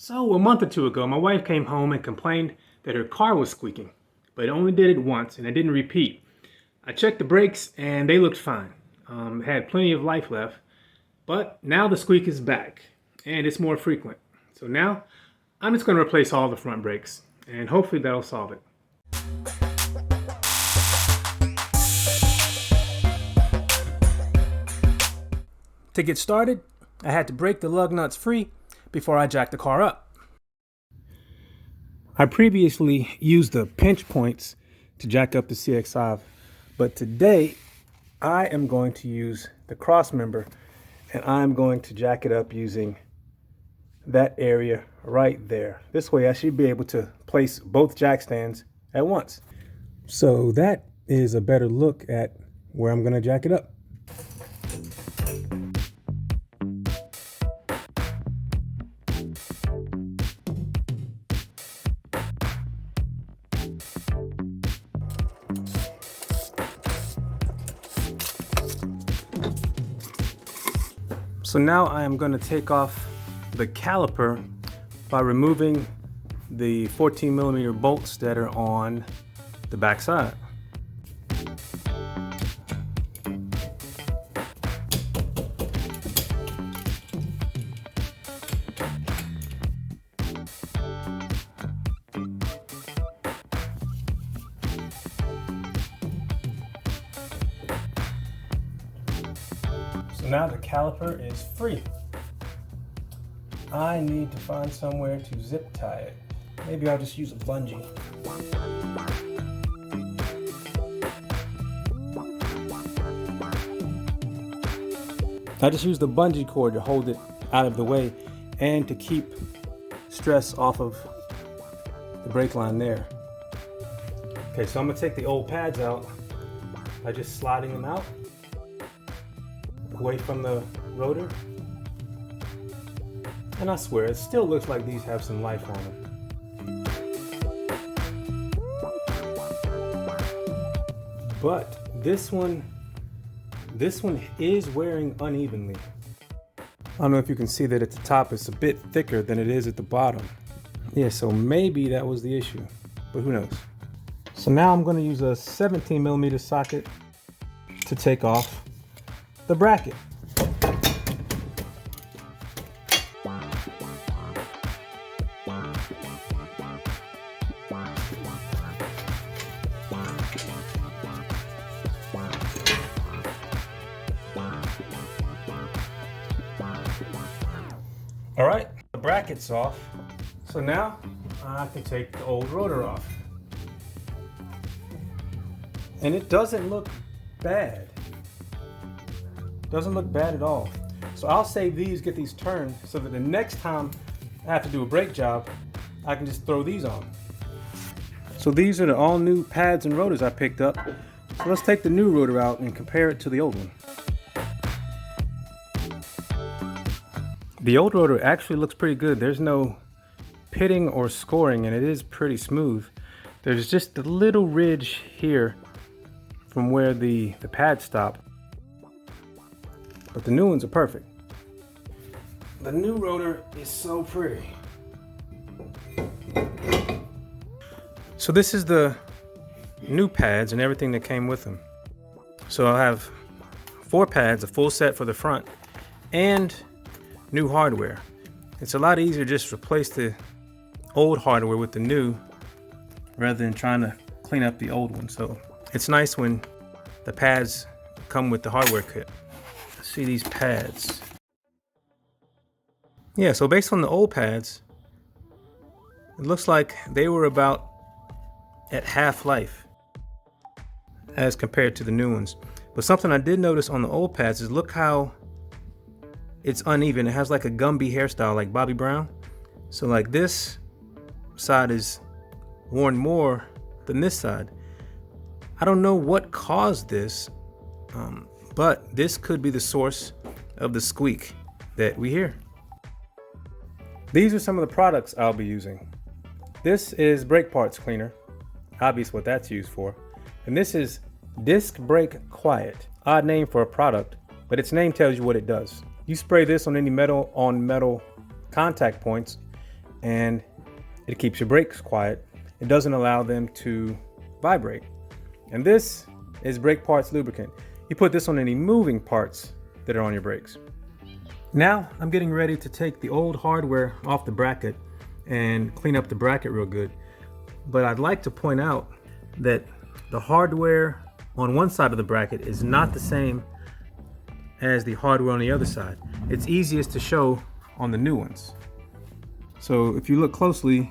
So a month or two ago, my wife came home and complained that her car was squeaking, but it only did it once and it didn't repeat. I checked the brakes and they looked fine. It had plenty of life left, but now the squeak is back and it's more frequent. So now I'm just going to replace all the front brakes and hopefully that'll solve it. To get started, I had to break the lug nuts free before I jacked the car up. I previously used the pinch points to jack up the CX-5, but today I am going to use the cross member and I'm going to jack it up using that area right there. This way I should be able to place both jack stands at once. So that is a better look at where I'm going to jack it up. So now I am going to take off the caliper by removing the 14mm bolts that are on the back side. So now the caliper is free. I need to find somewhere to zip tie it. Maybe I'll just use a bungee. I just used the bungee cord to hold it out of the way and to keep stress off of the brake line there. Okay, so I'm gonna take the old pads out by just sliding them out away from the rotor. And I swear, it still looks like these have some life on them. But this one is wearing unevenly. I don't know if you can see that at the top it's a bit thicker than it is at the bottom. Yeah, so maybe that was the issue, but who knows. So now I'm going to use a 17mm socket to take off the bracket. All right, the bracket's off. So now I can take the old rotor off. And it doesn't look bad. Doesn't look bad at all. So I'll save these, get these turned, so that the next time I have to do a brake job, I can just throw these on. So these are the all new pads and rotors I picked up. So let's take the new rotor out and compare it to the old one. The old rotor actually looks pretty good. There's no pitting or scoring and it is pretty smooth. There's just a little ridge here from where the pads stop. But the new ones are perfect. The new rotor is so pretty. So this is the new pads and everything that came with them. So I'll have 4 pads, a full set for the front, and new hardware. It's a lot easier just to replace the old hardware with the new rather than trying to clean up the old one. So it's nice when the pads come with the hardware kit. See these pads. Yeah, so based on the old pads, it looks like they were about at half life as compared to the new ones. But something I did notice on the old pads is look how it's uneven. It has like a Gumby hairstyle like Bobby Brown. So like this side is worn more than this side. I don't know what caused this, but this could be the source of the squeak that we hear. These are some of the products I'll be using. This is brake parts cleaner, obvious what that's used for. And this is Disc Brake Quiet, odd name for a product, but its name tells you what it does. You spray this on any metal contact points and it keeps your brakes quiet. It doesn't allow them to vibrate. And this is brake parts lubricant. You put this on any moving parts that are on your brakes. Now I'm getting ready to take the old hardware off the bracket and clean up the bracket real good. But I'd like to point out that the hardware on one side of the bracket is not the same as the hardware on the other side. It's easiest to show on the new ones. So if you look closely,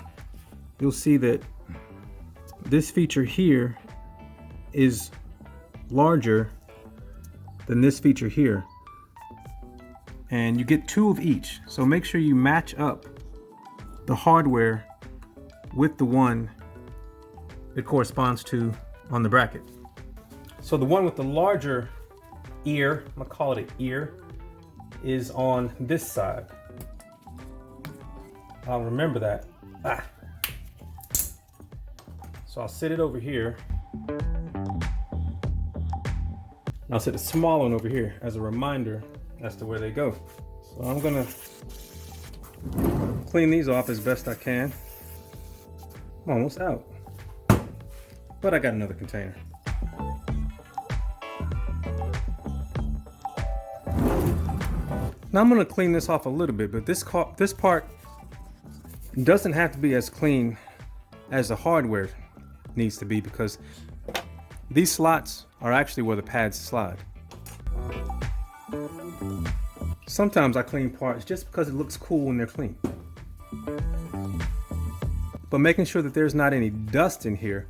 you'll see that this feature here is larger than this feature here. And you get two of each. So make sure you match up the hardware with the one it corresponds to on the bracket. So the one with the larger ear, I'm gonna call it an ear, is on this side. I'll remember that. So I'll sit it over here. And I'll sit the small one over here as a reminder as to where they go. So I'm gonna clean these off as best I can. I'm almost out, but I got another container. Now I'm gonna clean this off a little bit, but this part doesn't have to be as clean as the hardware needs to be, because these slots are actually where the pads slide. Sometimes I clean parts just because it looks cool when they're clean. But making sure that there's not any dust in here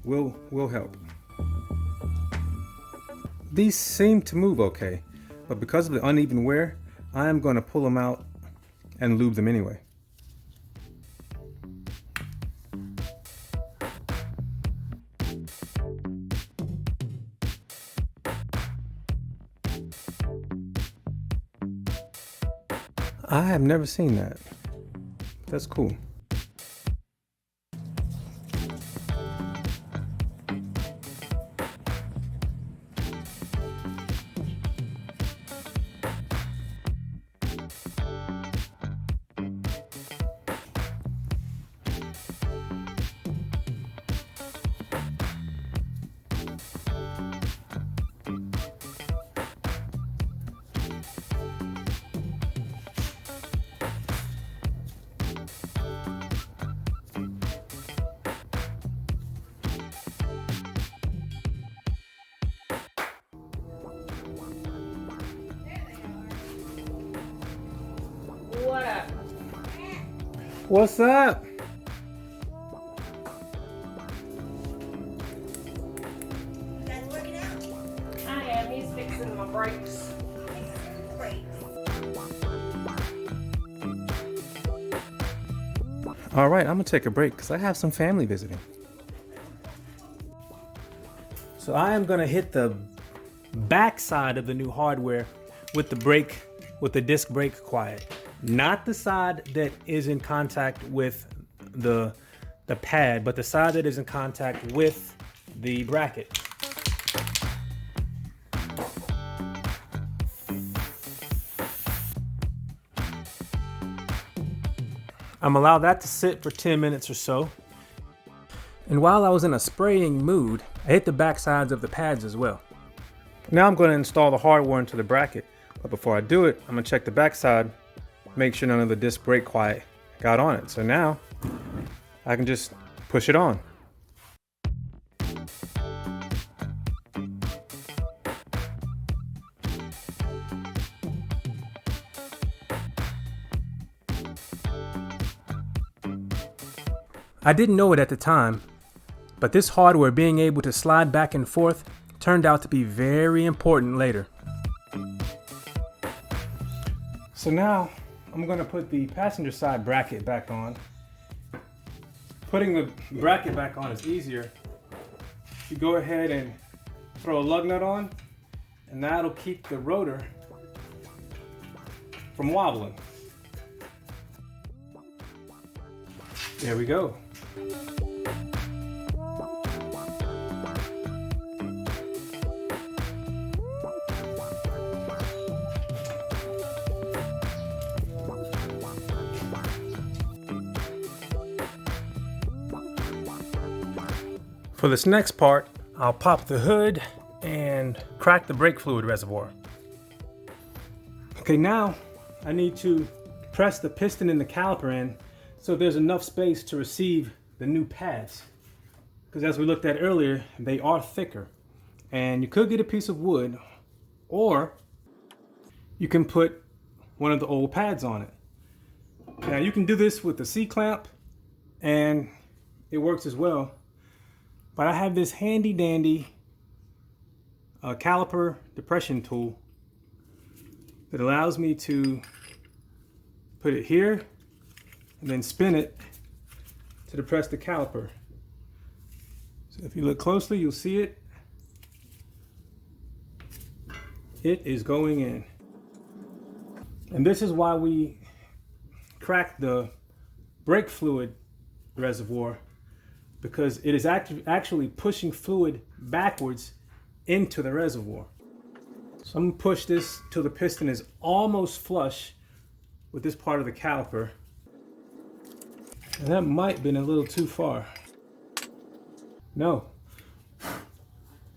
will help. These seem to move okay, but because of the uneven wear, I am going to pull them out and lube them anyway. I have never seen that. That's cool. What up? What's up? You guys working out? I am. He's fixing my brakes. All right, I'm gonna take a break because I have some family visiting. So I am gonna hit the back side of the new hardware with the disc brake quiet. Not the side that is in contact with the pad, but the side that is in contact with the bracket. I'm allowed that to sit for 10 minutes or so. And while I was in a spraying mood, I hit the back sides of the pads as well. Now I'm going to install the hardware into the bracket. But before I do it, I'm going to check the back side, make sure none of the disc brake quiet got on it. So now I can just push it on. I didn't know it at the time, but this hardware being able to slide back and forth turned out to be very important later. So now I'm going to put the passenger side bracket back on. Putting the bracket back on is easier. You go ahead and throw a lug nut on, and that'll keep the rotor from wobbling. There we go. For this next part, I'll pop the hood and crack the brake fluid reservoir. Okay, now I need to press the piston and the caliper in so there's enough space to receive the new pads. Because as we looked at earlier, they are thicker. And you could get a piece of wood, or you can put one of the old pads on it. Now you can do this with the C-clamp and it works as well. But I have this handy dandy caliper depression tool that allows me to put it here and then spin it to depress the caliper. So if you look closely, you'll see it. It is going in. And this is why we crack the brake fluid reservoir, because it is actually pushing fluid backwards into the reservoir. So I'm gonna push this till the piston is almost flush with this part of the caliper. And that might have been a little too far. No,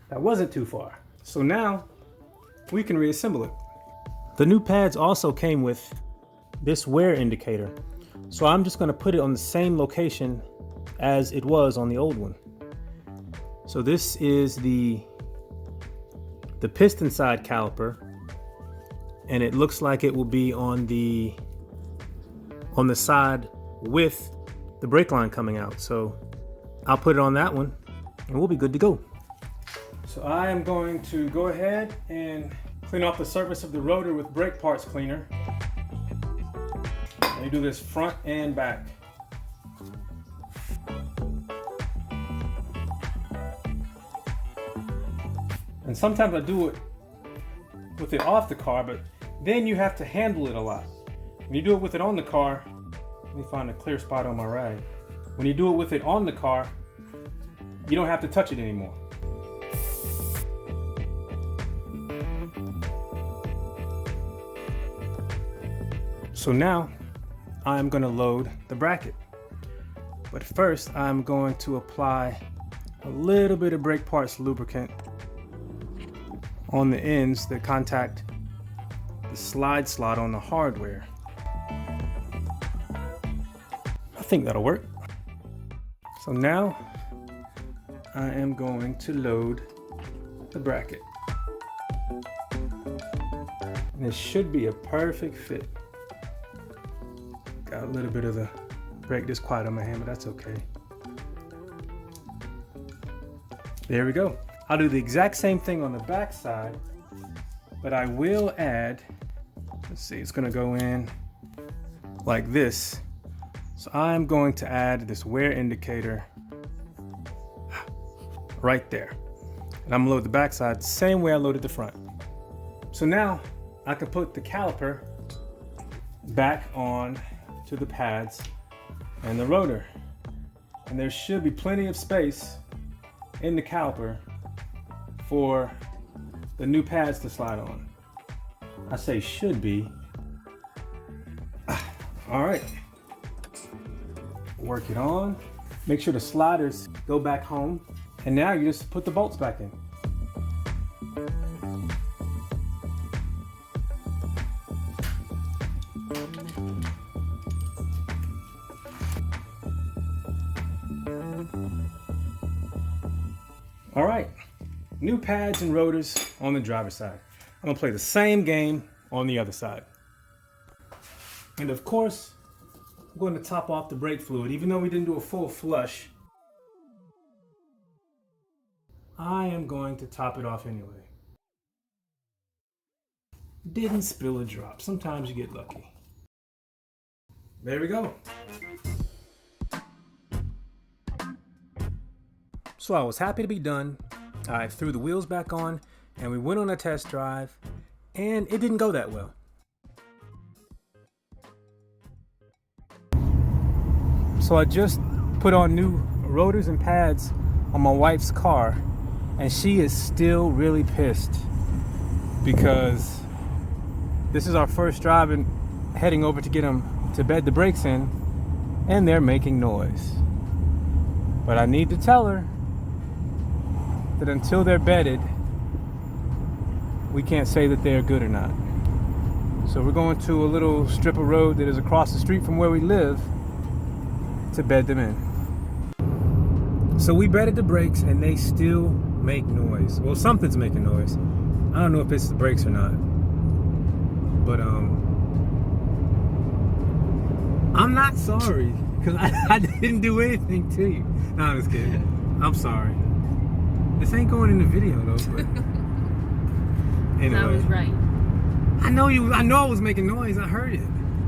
that wasn't too far. So now we can reassemble it. The new pads also came with this wear indicator. So I'm just gonna put it on the same location as it was on the old one. So this is the piston side caliper, and it looks like it will be on the side with the brake line coming out. So I'll put it on that one and we'll be good to go. So I am going to go ahead and clean off the surface of the rotor with brake parts cleaner. And you do this front and back. And sometimes I do it with it off the car, but then you have to handle it a lot. When you do it with it on the car, let me find a clear spot on my rag. When you do it with it on the car, you don't have to touch it anymore. So now I'm going to load the bracket. But first I'm going to apply a little bit of brake parts lubricant on the ends that contact the slide slot on the hardware. I think that'll work. So now I am going to load the bracket. And it should be a perfect fit. Got a little bit of the brake disc quiet on my hand, but that's okay. There we go. I'll do the exact same thing on the back side, but I will add, let's see, it's gonna go in like this. So I'm going to add this wear indicator right there. And I'm gonna load the back side the same way I loaded the front. So now I can put the caliper back on to the pads and the rotor. And there should be plenty of space in the caliper for the new pads to slide on. I say should be. All right. Work it on. Make sure the sliders go back home. And now you just put the bolts back in. All right. New pads and rotors on the driver's side. I'm gonna play the same game on the other side. And of course, I'm going to top off the brake fluid. Even though we didn't do a full flush, I am going to top it off anyway. Didn't spill a drop. Sometimes you get lucky. There we go. So I was happy to be done. I threw the wheels back on and we went on a test drive, and it didn't go that well. So I just put on new rotors and pads on my wife's car, and she is still really pissed because this is our first drive and heading over to get them to bed the brakes in, and they're making noise. But I need to tell her that until they're bedded, we can't say that they're good or not. So we're going to a little strip of road that is across the street from where we live to bed them in. So we bedded the brakes and they still make noise. Well, something's making noise. I don't know if it's the brakes or not. But I'm not sorry because I didn't do anything to you. No, I'm just kidding. I'm sorry. This ain't going in the video though, but anyway. I was right. I know I was making noise. I heard it.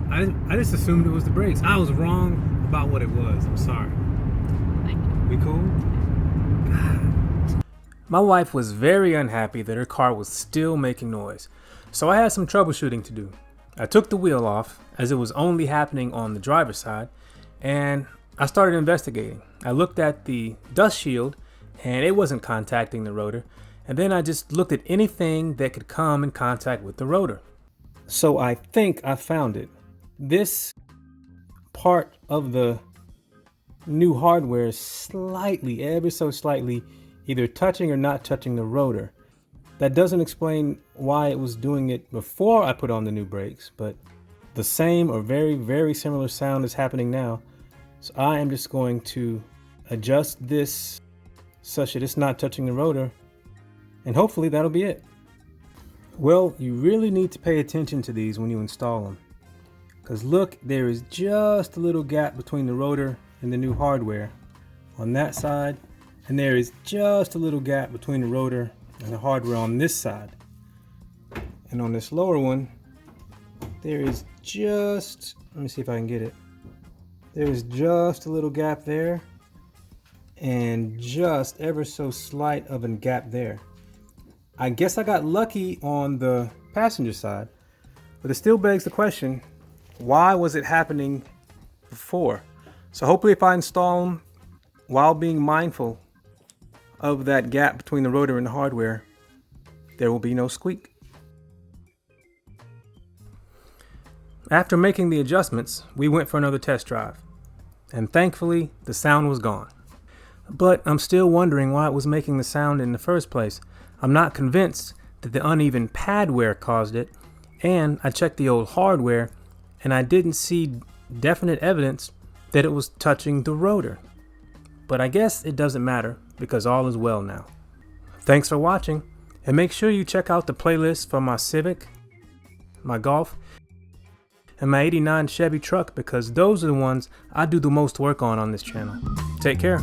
I just assumed it was the brakes. I was wrong about what it was. I'm sorry. We cool? God. My wife was very unhappy that her car was still making noise, so I had some troubleshooting to do. I took the wheel off, as it was only happening on the driver's side, and I started investigating. I looked at the dust shield, and it wasn't contacting the rotor, and then I just looked at anything that could come in contact with the rotor. So I think I found it. This part of the new hardware is slightly, ever so slightly, either touching or not touching the rotor. That doesn't explain why it was doing it before I put on the new brakes, but the same or very, very similar sound is happening now. So I am just going to adjust this such that it's not touching the rotor, and hopefully that'll be it. Well, you really need to pay attention to these when you install them. Because look, there is just a little gap between the rotor and the new hardware on that side, and there is just a little gap between the rotor and the hardware on this side. And on this lower one, there is just, let me see if I can get it. There is just a little gap there, and just ever so slight of a gap there. I guess I got lucky on the passenger side, but it still begs the question, why was it happening before? So hopefully if I install them while being mindful of that gap between the rotor and the hardware, there will be no squeak. After making the adjustments, we went for another test drive, and thankfully the sound was gone. But I'm still wondering why it was making the sound in the first place. I'm not convinced that the uneven pad wear caused it, and I checked the old hardware and I didn't see definite evidence that it was touching the rotor. But I guess it doesn't matter because all is well now. Thanks for watching, and make sure you check out the playlist for my Civic, my Golf, and my '89 Chevy truck because those are the ones I do the most work on this channel. Take care.